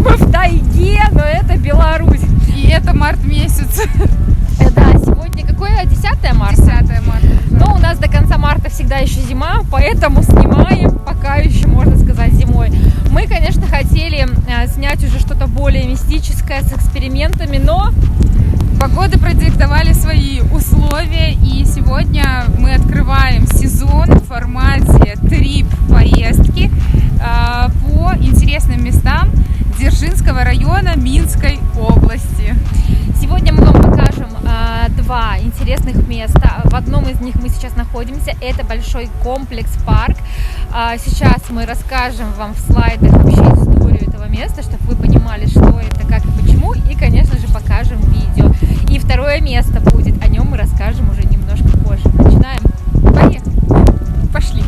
мы в тайге, но это Беларусь. И это март месяц. Да, сегодня какое? 10 марта? 10 марта. Но у нас до конца марта всегда еще зима, поэтому снимаем пока еще, можно сказать, зимой. Мы, конечно, хотели снять уже что-то более мистическое с экспериментами, но погоды продиктовали свои условия, и сегодня мы открываем сезон в формате трип-поездки по интересным местам Дзержинского района Минской области. Сегодня мы вам покажем два интересных места. В одном из них мы сейчас находимся. Это большой комплекс-парк. Сейчас мы расскажем вам в слайдах вообще историю этого места, чтобы вы понимали, что это, как и почему. И, конечно же, покажем видео. И второе место будет. О нем мы расскажем уже немножко позже. Начинаем. Поехали. Пошли.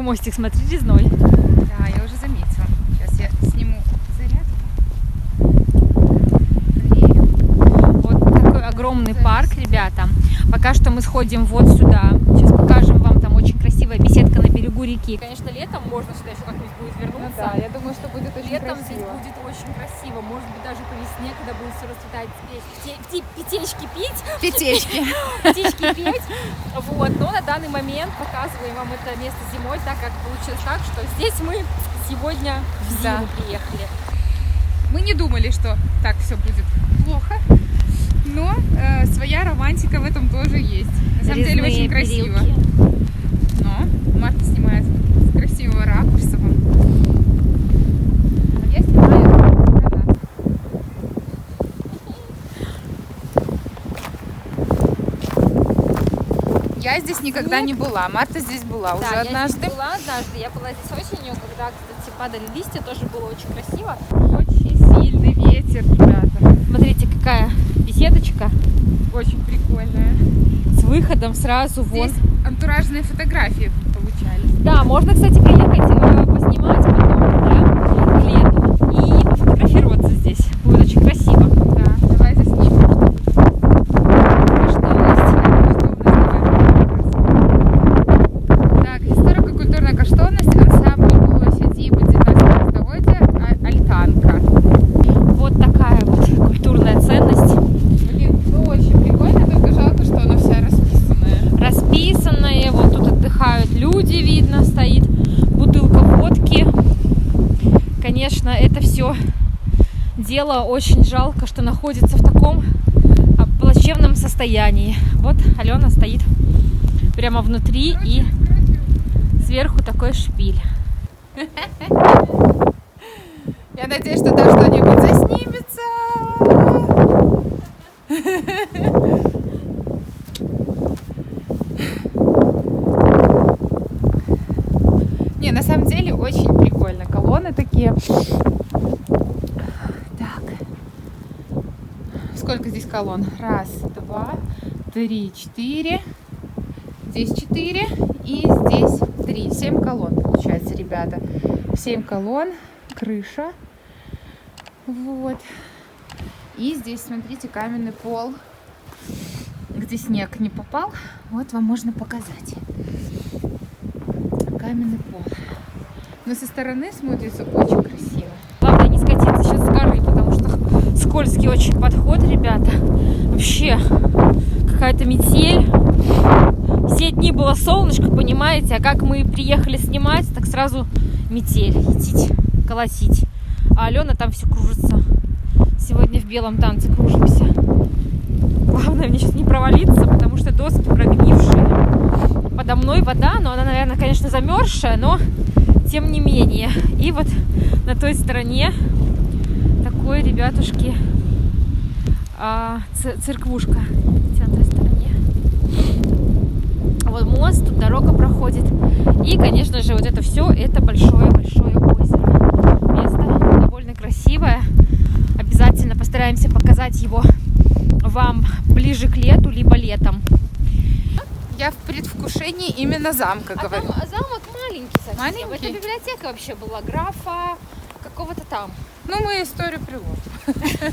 Мостик, смотри, резной. Да, я уже заметила. Сейчас я сниму заряд. Проверю. Вот такой огромный парк, ребята. Пока что мы сходим вот сюда. Сейчас покажем вам, там очень красивая беседка на берегу реки. Конечно, летом можно сюда еще как-нибудь будет вернуться. Ну да, я думаю, что будет очень летом красиво. здесь будет очень красиво. Может быть, даже по весне, когда будет все расцветать, птички пить. Петечки. Птички петь. Вот. Но на данный момент показываем вам это место зимой, так как получилось так, что здесь мы сегодня в зиму приехали. Мы не думали, что так все будет плохо, но своя романтика в этом тоже есть. На самом деле очень красиво. Но Марта снимает с красивого ракурса. А я снимаю для нас. Я здесь никогда не была. Марта здесь была уже однажды. Я здесь была однажды. Я была здесь осенью, когда, кстати, падали листья, тоже было очень красиво. Очень сильный ветер, ребята. Смотрите, какая беседочка. Очень прикольная. С выходом сразу вон. Здесь антуражные фотографии получались. Да, можно, кстати, приехать, поснимать потом, да, к лету и пофотографироваться здесь. Будет очень красиво. Да, давай заснимем, что у нас. Так, историко-культурная каштовность, ансамбль площади Будзинновского Альтанка. Вот такая вот культурная ценность. Блин, ну очень прикольно, только жалко, что она вся расписанная. Расписанная, вот тут отдыхают люди, видно, стоит бутылка водки. Конечно, это все дело очень жалко, что находится в таком плачевном состоянии. Вот Алена стоит прямо внутри, и сверху такой шпиль. Я надеюсь, что там что-нибудь заснимется. Не, на самом деле очень прикольно. Колонны такие. Так. сколько здесь колонн? Раз, два, три, четыре. Здесь 4 и здесь 3. 7 колонн получается, ребята. 7 колонн, крыша. Вот. И здесь, смотрите, каменный пол, где снег не попал. Вот вам можно показать. Каменный пол. Но со стороны смотрится очень красиво. Главное не скатиться сейчас с горы, потому что скользкий очень подход, ребята. Вообще какая-то метель. Все дни было солнышко, понимаете, а как мы приехали снимать, так сразу метель, идти колотить. А Алена там все кружится. Сегодня в белом танце кружимся. Главное мне сейчас не провалиться, потому что доски прогнившие. Подо мной вода, но она, наверное, конечно, замерзшая, но тем не менее. И вот на той стороне такой, ребятушки, церквушка. На той стороне. Вот мост, тут дорога проходит. И, конечно же, вот это все, это большое-большое озеро. Место довольно красивое. Обязательно постараемся показать его вам ближе к лету, либо летом. Я в предвкушении именно замка, говорю. Там замок маленький совсем. Маленький? Это библиотека вообще была графа какого-то там. Ну, мы историю приложим.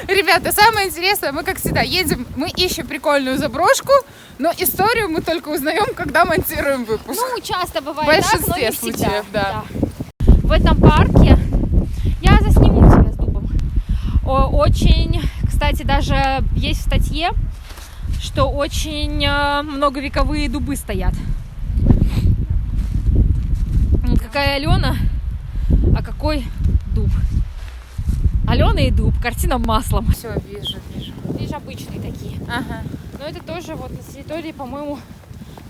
Ребята, самое интересное, мы, как всегда, едем, мы ищем прикольную заброшку, но историю мы только узнаем, когда монтируем выпуск. Ну, часто В бывает так, но большинстве не всегда. случаев, да. В этом парке я засниму тебя с дубом. Очень, кстати, даже есть в статье, что очень многовековые дубы стоят. Какая Алена, а какой дуб. Алена и дуб, картина маслом. Все, вижу. Видишь, обычные такие. Ага. Но это тоже вот на территории, по-моему,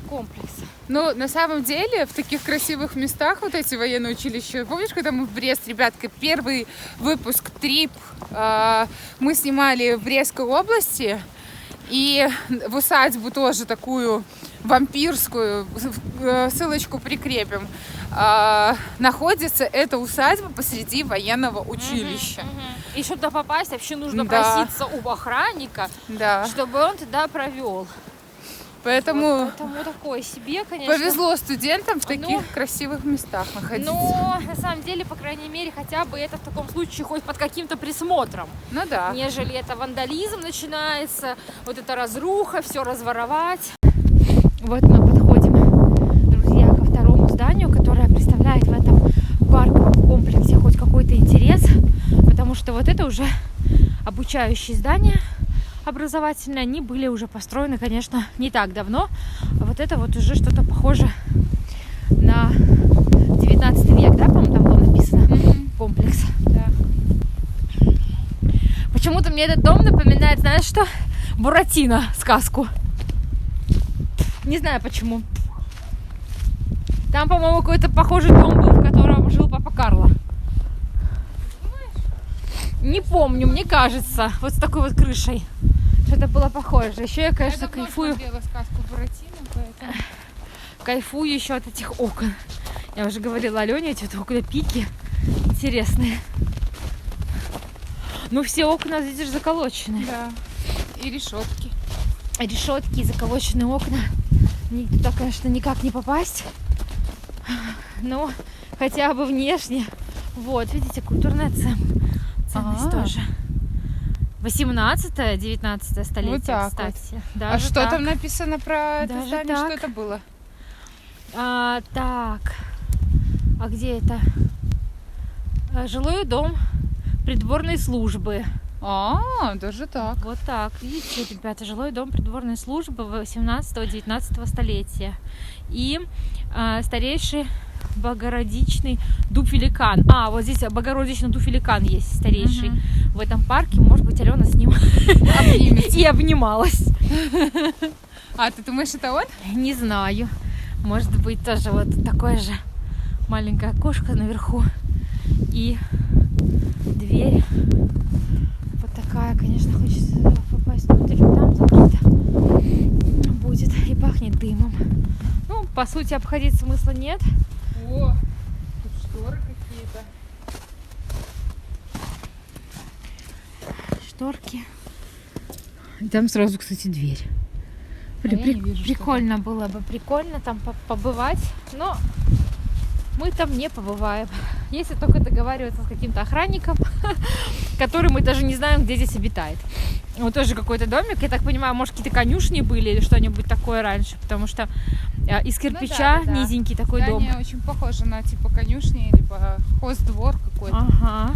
комплекса. Ну, на самом деле, в таких красивых местах вот эти военные училища. Помнишь, когда мы в Брест, ребятка, первый выпуск трип мы снимали в Брестской области, и в усадьбу тоже такую вампирскую, ссылочку прикрепим, находится эта усадьба посреди военного училища. И чтобы туда попасть, вообще нужно Да. проситься у охранника, Да. чтобы он туда провел. Поэтому Поэтому такое себе, конечно. повезло студентам в таких Ну, красивых местах находиться. Но на самом деле, по крайней мере, хотя бы это в таком случае хоть под каким-то присмотром. Ну да. Нежели это вандализм начинается, вот эта разруха, все разворовать. Вот мы подходим, друзья, ко второму зданию, которое представляет в этом парковом комплексе хоть какой-то интерес, потому что вот это уже обучающие здания образовательные, они были уже построены, конечно, не так давно, а вот это вот уже что-то похоже на 19 век, да, по-моему, там было написано, комплекс. Да. Почему-то мне этот дом напоминает, знаешь что? Буратино сказку. Не знаю почему. Там, по-моему, какой-то похожий дом был, в котором жил папа Карло. Не помню, мне кажется. Вот с такой вот крышей. Что-то было похоже. Еще я, конечно, кайфую. смотрела сказку Буратино, поэтому... Кайфую еще от этих окон. Я уже говорила Алене, эти вот окна пики интересные. Ну, все окна, видишь, заколочены. Да. И решетки. Решетки и заколоченные окна. Туда, конечно, никак не попасть. Но хотя бы внешне. Вот, видите, культурная ценность тоже. 18-19 столетие, Вот так кстати. А Даже что так. там написано про это Даже здание? так. Что это было? Так. А где это? Жилой дом придворной службы. Даже так. Вот так. Видите, ребята, жилой дом придворной службы 18-19 столетия. И старейший Богородичный дуб-великан. Вот здесь Богородичный дуб-великан есть старейший в этом парке. Может быть, Алена с ним и обнималась. Ты думаешь, это он? Не знаю. Может быть, тоже вот такое же маленькое окошко наверху. И дверь. Вот такая, конечно, хочется попасть внутрь. Там закрыто будет и пахнет дымом. Ну, по сути, обходить смысла нет. О, тут шторы какие-то. Шторки. И там сразу, кстати, дверь. Блин, А я не вижу, прикольно было бы, прикольно там побывать, но мы там не побываем. Если только договариваться с каким-то охранником, который мы даже не знаем, где здесь обитает. Вот тоже какой-то домик, я так понимаю, может, какие-то конюшни были или что-нибудь такое раньше, потому что из кирпича да. низенький такой дом. Здание очень похоже на типа конюшни, либо хоздвор какой-то. Ага.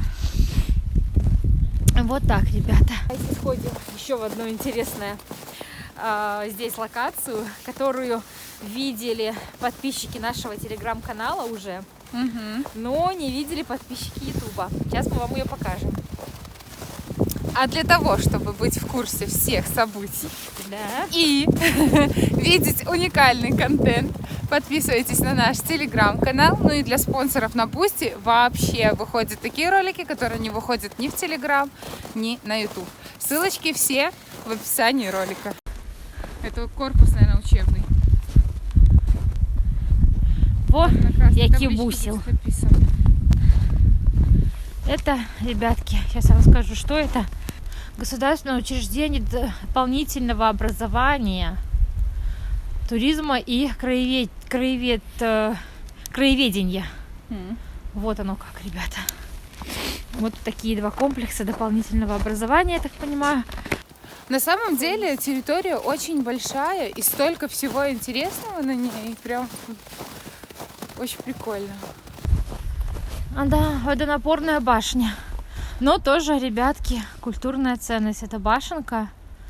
Вот так, ребята. Давайте сходим еще в одну интересную здесь локацию, которую видели подписчики нашего телеграм-канала уже, но не видели подписчики ютуба. Сейчас мы вам ее покажем. А для того, чтобы быть в курсе всех событий, Да. и видеть уникальный контент, подписывайтесь на наш телеграм-канал. Ну и для спонсоров на Бусти вообще выходят такие ролики, которые не выходят ни в телеграм, ни на ютуб. Ссылочки все в описании ролика. Это корпус, наверное, учебный. Во, На красной який табличке бусел. будет написано. Это, ребятки, сейчас я расскажу, что это. Государственное учреждение дополнительного образования, туризма и краеведения. Вот оно как, ребята. Вот такие два комплекса дополнительного образования, я так понимаю. На самом деле территория очень большая и столько всего интересного на ней. Прям очень прикольно. А, да, водонапорная башня. Но тоже, ребятки, культурная ценность. Это башенка.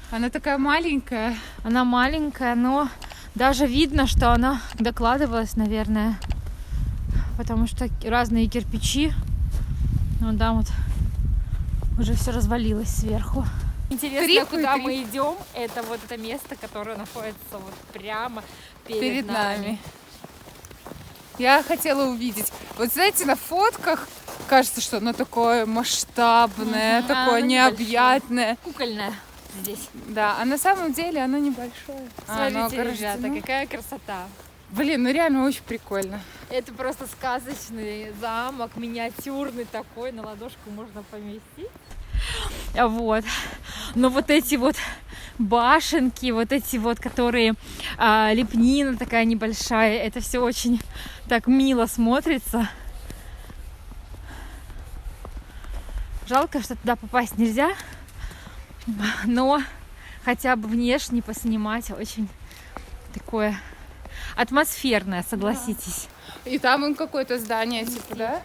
Она такая маленькая. Она маленькая, но даже видно, что она докладывалась, наверное. Потому что разные кирпичи. Ну да, вот уже все развалилось сверху. Интересно, куда мы идем. Это вот это место, которое находится вот прямо перед нами. Я хотела увидеть. Вот знаете, на фотках кажется, что оно такое масштабное, такое необъятное. Кукольное здесь. Да, а на самом деле оно небольшое. Смотрите, ребята, какая красота. Блин, ну реально очень прикольно. Это просто сказочный замок, миниатюрный такой, на ладошку можно поместить. Вот. Но вот эти вот башенки, вот эти вот, которые лепнина такая небольшая, это все очень так мило смотрится. Жалко, что туда попасть нельзя, но хотя бы внешне поснимать очень такое атмосферное, согласитесь. Да. И там им какое-то здание, типа, да?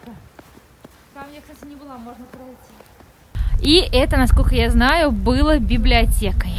Там я, кстати, не была, можно пройти. И это, насколько я знаю, было библиотекой.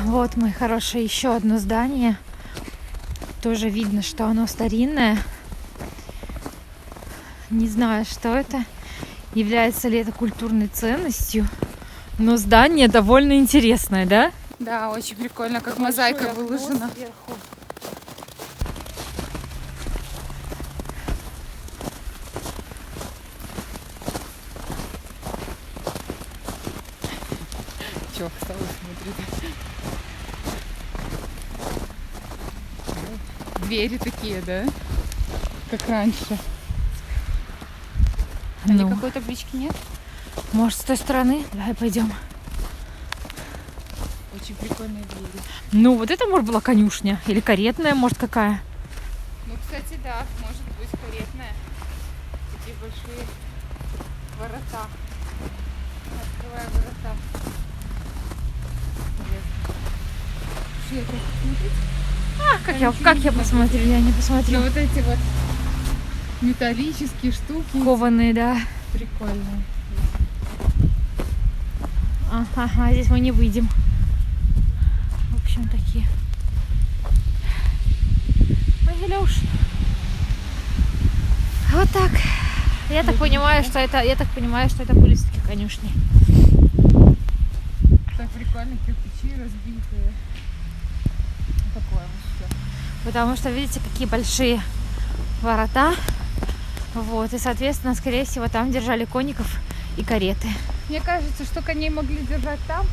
Вот, мой хороший, еще одно здание. Тоже видно, что оно старинное. Не знаю, что это. Является ли это культурной ценностью. Но здание довольно интересное, да? Да, очень прикольно, как мозаика выложена. Чё, стало смотреть? Двери такие, да? Как раньше. А Ну, никакой таблички нет? может, с той стороны? Давай пойдем. Очень прикольные двери. Ну, вот это, может, была конюшня. Или каретная, может, какая. Ну, кстати, да, может быть каретная. Такие большие ворота. Открываю ворота. Интересно. Смотрите. Как я посмотрю? Я не посмотрю. Ну, вот эти вот металлические штуки. Кованые, да. Прикольные. Ага, здесь мы не выйдем. В общем, такие. Могилёвш. Вот так. Я так понимаю, что это были все-таки конюшни. Так прикольно, кирпичи разбитые. Такое вот все. Потому что, видите, какие большие ворота. Вот, и, соответственно, скорее всего, там держали конников и кареты. Мне кажется, что коней могли держать там,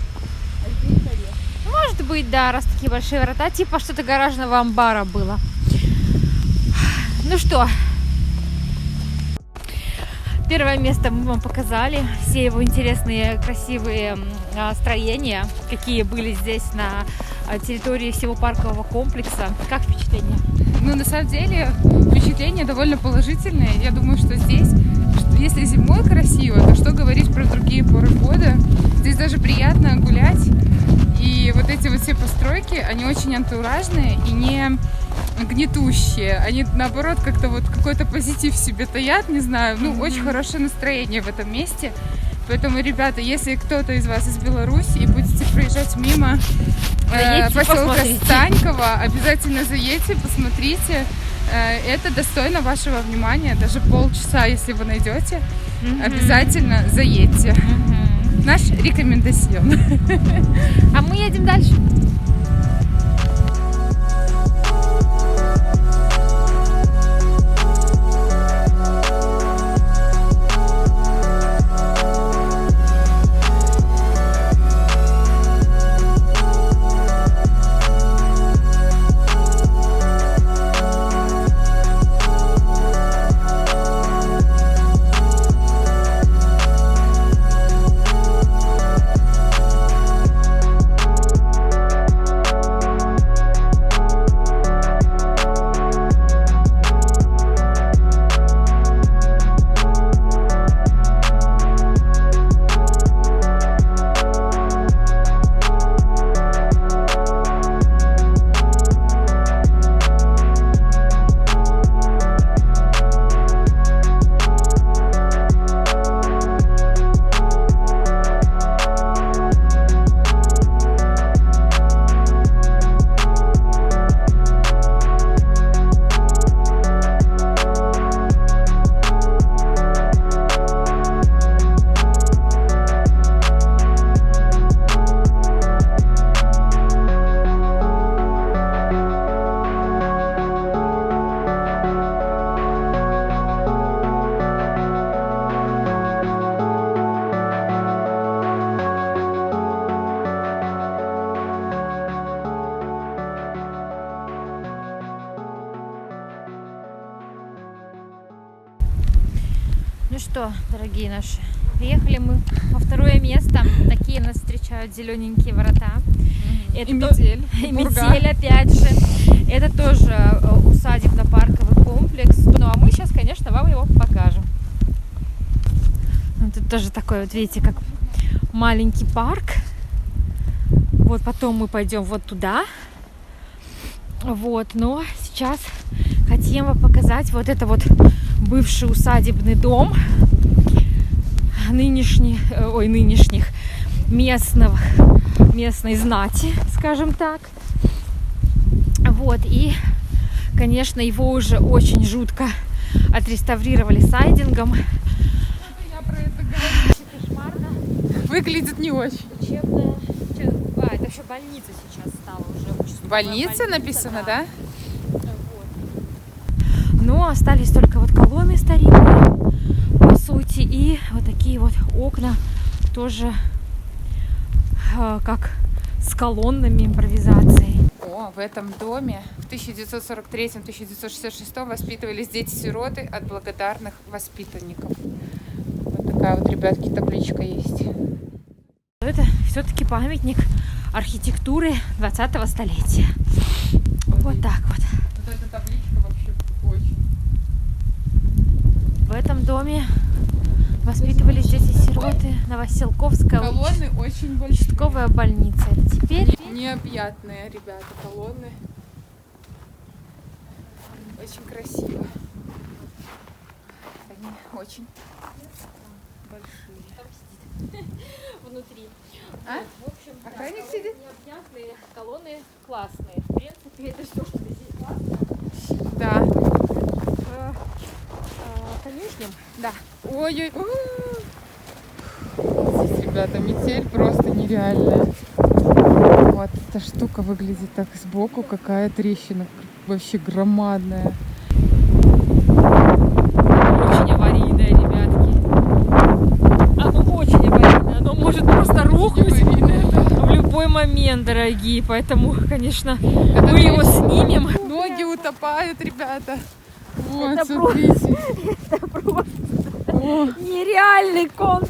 а здесь карет. Может быть, да, раз такие большие ворота, типа что-то гаражного амбара было. Ну что, первое место мы вам показали, все его интересные, красивые строения, какие были здесь на территории всего паркового комплекса. Как впечатление? Ну, на самом деле, впечатление довольно положительное. Я думаю, что здесь, если зимой красиво, то что говорить про другие поры года? Здесь даже приятно гулять. И вот эти вот все постройки, они очень антуражные и не гнетущие. Они, наоборот, как-то вот какой-то позитив в себе таят, не знаю. Ну, очень хорошее настроение в этом месте. Поэтому, ребята, если кто-то из вас из Беларуси и будете проезжать мимо поселка Станьково, обязательно заедьте, посмотрите. Это достойно вашего внимания. Даже полчаса, если вы найдете, обязательно заедьте. Наш рекомендацион. А мы едем дальше. Ну что, дорогие наши, приехали мы во второе место. Такие нас встречают зелененькие ворота. Это И метель. И метель, опять же. Это тоже усадебно-парковый комплекс. Ну а мы сейчас, конечно, вам его покажем. Ну, тут тоже такой, вот видите, как маленький парк. Вот потом мы пойдем вот туда. Вот, но сейчас хотим вам показать вот это вот бывший усадебный дом нынешних местной знати, скажем так. Вот, и, конечно, его уже очень жутко отреставрировали сайдингом. Я про это говорю. Кошмарно. Выглядит не очень. Учебная. Это еще больница сейчас стала уже. Больница написано, да? Вот. Но остались только вот колонны старинные, по сути, и вот такие вот окна тоже как с колоннами импровизацией. О, в этом доме в 1943-1966 воспитывались дети-сироты от благодарных воспитанников. Вот такая вот, ребятки, табличка есть. Это все-таки памятник архитектуры 20-го столетия. Вот так вот. Вот эта табличка вообще очень. В этом доме воспитывались дети-сироты. Новоселковская Колонны очень большие. участковая больница. Это теперь... Необъятные, ребята, колонны. Очень красиво. Они очень большие. Внутри. А? В общем, Охранник сидит? необъятные колонны классные. В принципе, это все, что здесь классно. Да. Конюшням. Да. Ой-ой. Здесь, ребята, метель просто нереальная. Вот эта штука выглядит так сбоку, какая трещина. Вообще громадная. Очень аварийное, ребятки. Оно очень аварийное. Оно может просто рухнуть в любой момент, дорогие. Поэтому, конечно, мы его снимем. Ноги утопают, ребята. Вот, Это смотрите. Это просто О, нереальный конт.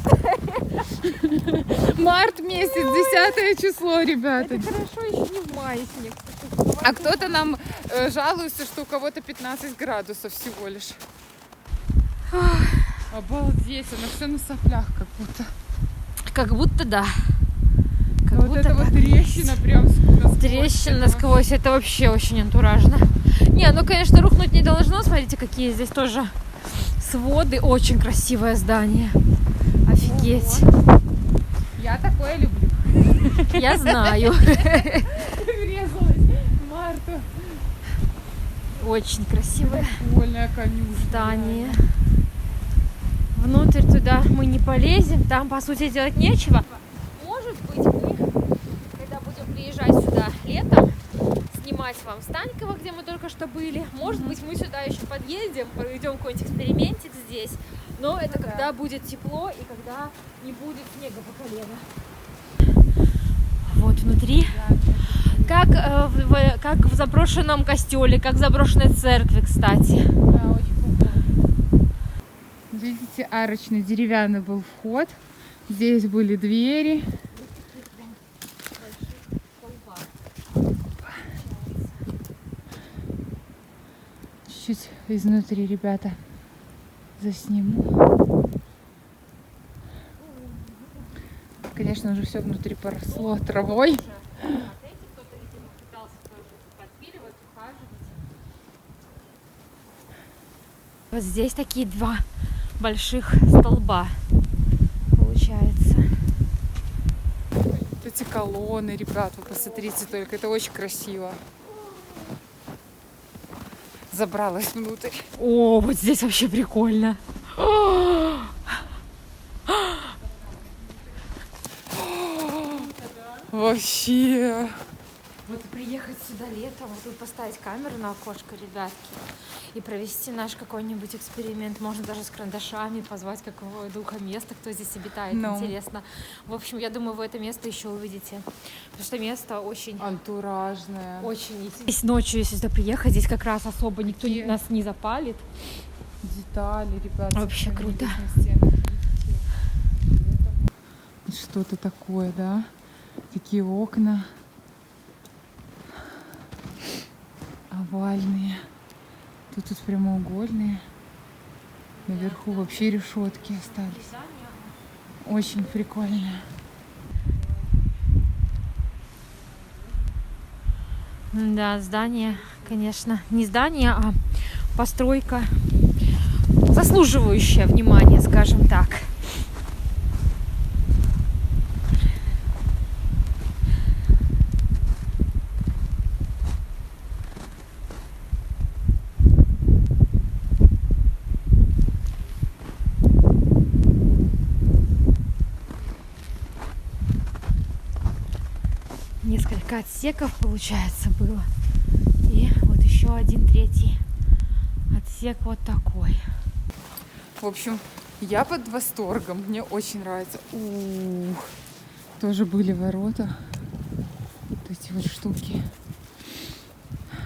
март месяц, 10 число, ребята. Это хорошо еще не в мае снег. А кто-то нам жалуется, что у кого-то 15 градусов всего лишь. Обалдеть, оно все на соплях как будто. Как будто да. Как Вот будто это вот так. трещина прям насквозь. Трещина Это насквозь, это вообще очень антуражно. Не, ну, конечно, рухнуть не должно. Смотрите, какие здесь тоже своды. Очень красивое здание. Офигеть. Я такое люблю. Я знаю. Врезалась в Марту. Очень красивое Прикольная конюшня. здание. Внутрь туда мы не полезем. Там, по сути, делать нечего. Может быть, мы, когда будем приезжать сюда летом, снимать вам Станьково, где мы только что были. Может быть, мы сюда еще подъедем, проведем какой-нибудь экспериментик здесь. Но это когда будет тепло и когда не будет снега по колено. Вот внутри. Как в заброшенном костеле, как в заброшенной церкви, кстати. Да, очень похоже. Видите, арочный деревянный был вход. Здесь были двери. Чуть-чуть изнутри, ребята, засниму. Конечно же, все внутри поросло травой. Вот здесь такие два больших столба получается. Вот эти колонны, ребят, вы посмотрите только, это очень красиво. Забралась внутрь. О, вот здесь вообще прикольно. Вообще. Вот приехать сюда летом, вот тут поставить камеру на окошко, ребятки, и провести наш какой-нибудь эксперимент. Можно даже с карандашами позвать какого духа места, кто здесь обитает. Интересно. В общем, я думаю, вы это место еще увидите. Потому что место очень... Антуражное. Очень... Здесь ночью, если сюда приехать, здесь как раз особо никто нас не запалит. Детали, ребят. Вообще круто. Что-то такое, да? Такие окна. Овальные. Тут прямоугольные. Наверху вообще решетки остались. Очень прикольно. Да, здание, конечно, не здание, а постройка, заслуживающая внимания, скажем так. Несколько отсеков, получается, было. И вот еще один третий отсек вот такой. В общем, я под восторгом. Мне очень нравится. Ух. Тоже были ворота. Вот эти вот штуки.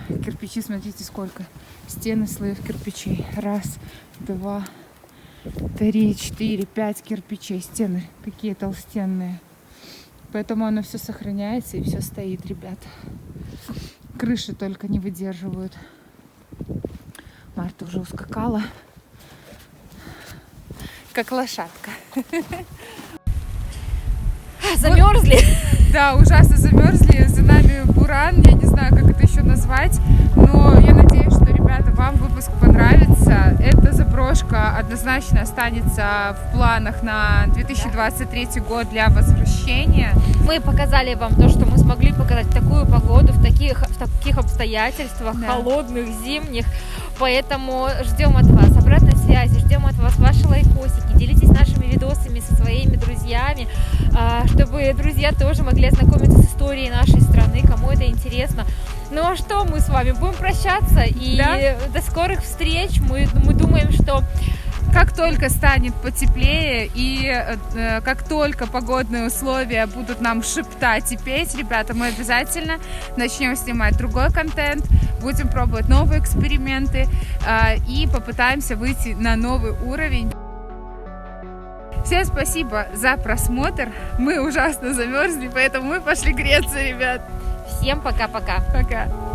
Кирпичи, смотрите, сколько. Стены слоев кирпичей. 1, 2, 3, 4, 5 кирпичей. Стены какие толстенные. Поэтому оно все сохраняется и все стоит, ребят. Крыши только не выдерживают. Марта уже ускакала, как лошадка. Замерзли? Да, ужасно замерзли. За нами буран, я не знаю, как это еще назвать. Но я надеюсь, что, ребята, вам выпуск понравится. Эта заброшка однозначно останется в планах на 2023 год для возвращения. Мы показали вам то, что мы смогли показать в такую погоду, в таких обстоятельствах, Да. холодных, зимних. Поэтому ждем от вас обратной связи, ждем от вас ваши лайкосики, делитесь нашими видосами со своими друзьями, чтобы друзья тоже могли ознакомиться с историей нашей страны, кому это интересно. Ну а что, мы с вами будем прощаться и до скорых встреч. Мы думаем, что Как только станет потеплее и как только погодные условия будут нам шептать и петь, ребята, мы обязательно начнем снимать другой контент, будем пробовать новые эксперименты и попытаемся выйти на новый уровень. Всем спасибо за просмотр. Мы ужасно замерзли, поэтому мы пошли греться, ребят. всем пока-пока. Пока.